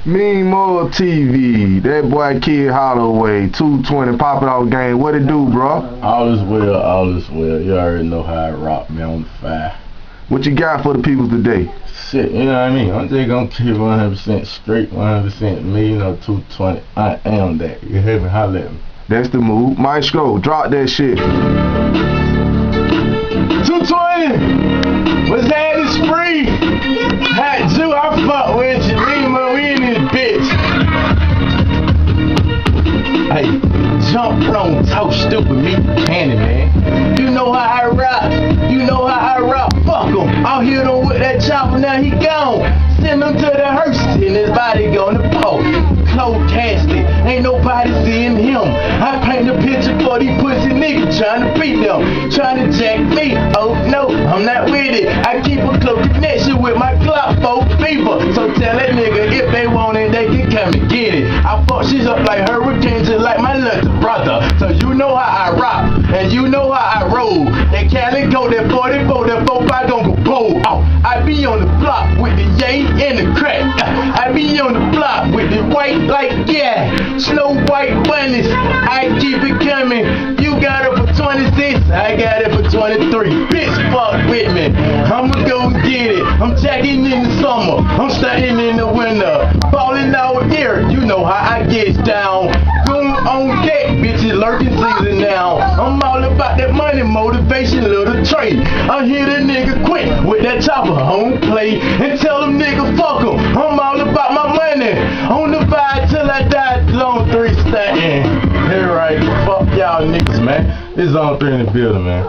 Mean Mug TV, that boy Kid Holloway, 220 popping off game. What it do, bro? All is well, all is well. You already know how I rock, man, on the fire. What you got for the people today? Shit, you know what I mean? I'm just gonna keep 100% straight, 100% me, 220. I am that. You hear me? Holla at me. That's the move. Maestro, drop that shit. 220! What's that? It's free! Hot Jew, I fuck with you. We in this bitch. Hey, jump on, talk stupid, meet cannon, man. You know how I rock. You know how I rock. Fuck him. I'll hit him with that chopper, now he gone. Send him to the hearse, and his body gonna post. Close casket, ain't nobody seeing him. I paint a picture for these pussy niggas trying to beat them, trying to jack me. Oh no, I'm not with it. I keep a close connection with my Glock 4 fever. So tell that nigga if they want it, they can come and get it. I fuck shit up like hurricanes, just like my little brother. So you know how I rock, and you know how I roll. That Calico, that 44, that 45 gon' go bold. Oh, I be on the block with the yay and the crack. I be on the block with the white like yeah, Snow White bunnies. I keep it coming. You got it for 26, I got it for 23. Bitch, fuck with me. I'ma go get it. I'm jacking in the summer. I'm starting in the winter. Falling out here. You know how I get down. Goon on deck, bitches lurking season now. I'm all about that money, motivation, little trade. I hear the nigga quick with that chopper on play and tell them nigga fuck them. I'm all about my money. On the vibe till I die. Zone 3 stuntin'. Hey, right. Fuck y'all niggas, man. This is Zone 3 in the building, man.